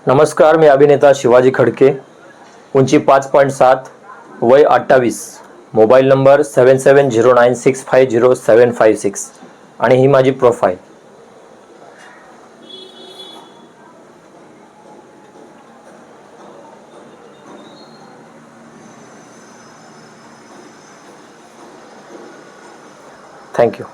नमस्कार, मी अभिनेता शिवाजी खडके. उंची 5.7, वय 28, मोबाईल नंबर 7709650756 आणि ही माझी प्रोफाईल. थँक्यू.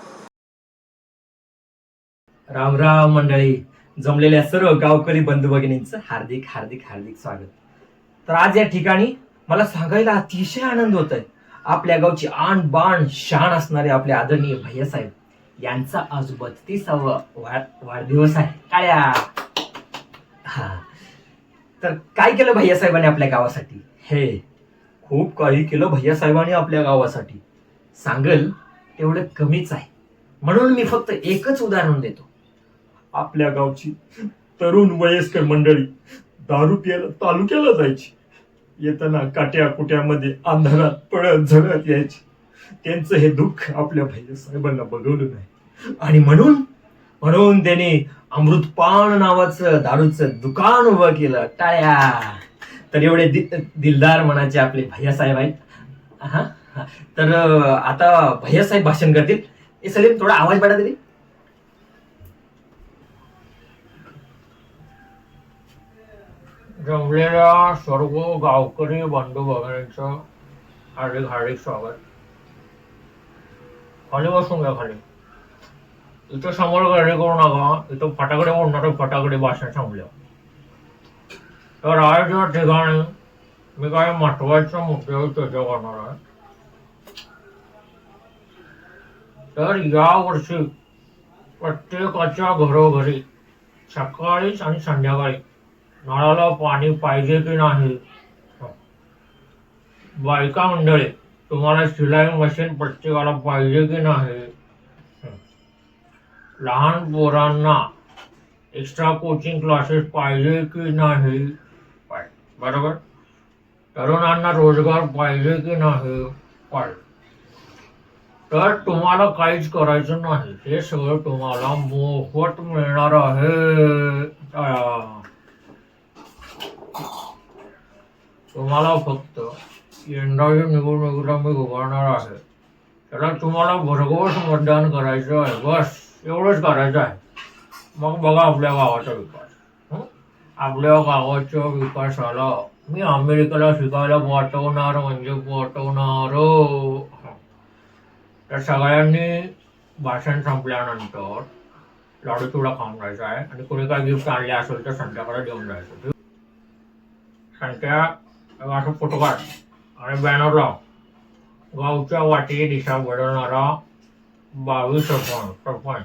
राम राम मंडळी, जमलेल्या सर्व गावकरी बंधू भगिनींचं हार्दिक हार्दिक हार्दिक स्वागत. तर आज या ठिकाणी मला सांगायला अतिशय आनंद होत आहे. आपल्या गावची आण बाण शान असणारे आपले आदरणीय भैयासाहेब यांचा आज 32वा वाढदिवस आहे. टाळ्या. हा, तर काय केलं भैयासाहेबांनी आपल्या गावासाठी? हे खूप काही केलं भैयासाहेबांनी आपल्या गावासाठी. सांगल तेवढं कमीच आहे, म्हणून मी फक्त एकच उदाहरण देतो. आपल्या गावची तरुण वयस्कर मंडळी दारू प्यायला तालुक्याला जायची. येताना काट्या कुट्यामध्ये अंधारात पळत झळत यायची. त्यांचं हे दुःख आपल्या भैयासाहेबांना बघवलं नाही, आणि म्हणून म्हणून त्यांनी अमृतपान नावाचं दारूचं दुकान उभं केलं. टाळ्या. तर एवढे दिलदार मनाचे आपले भैयासाहेब आहेत. हा, तर आता भैयासाहेब भाषण करतील. हे सलीम, थोडा आवाज वाढा तरी. जमलेल्या सर्व गावकरी बंधू भगिनींचं हार्दिक हार्दिक स्वागत. खाली बसून घ्या. खाली इथं समोर गर्दी करू नका. इथं फटाकडे बोलणार, फटाकडे भाषण थांबल्या. तर आज या ठिकाणी मी काही महत्वाच्या मुद्द्यावर चर्चा करणार आहे. तर या वर्षी प्रत्येकाच्या घरोघरी सकाळीच आणि संध्याकाळी नळाला पाणी पाहिजे की नाही? बायका मंडळी, तुम्हाला शिलाई मशीन प्रत्येकाला पाहिजे की नाही? लहान पोरांना एक्स्ट्रा कोचिंग क्लासेस पाहिजे की नाही? बरोबर. तरुणांना रोजगार पाहिजे की नाही? तर तुम्हाला काहीच करायचं नाही, हे सगळं तुम्हाला मोफत मिळणार आहे. तुम्हाला फक्त यंदाची निवडणुकीला मी उभारणार आहे, त्याला तुम्हाला भरघोस मतदान करायचं आहे. बस एवढंच करायचं आहे. मग बघा आपल्या गावाचा विकास. आपल्या गावाच्या विकासाला मी अमेरिकेला शिकायला पाठवणार म्हणजे पाठवणार. तर सगळ्यांनी भाषण संपल्यानंतर लाडू चिवडा खाऊन जायचा आहे, आणि कोणी काय गिफ्ट आणले असेल तर संध्याकाळी देऊन जायचं. संध्या असं फोटो काढ आणि बॅनर लाव. गावच्या वाटेची दिशा बदलणारा 22 सरपंच.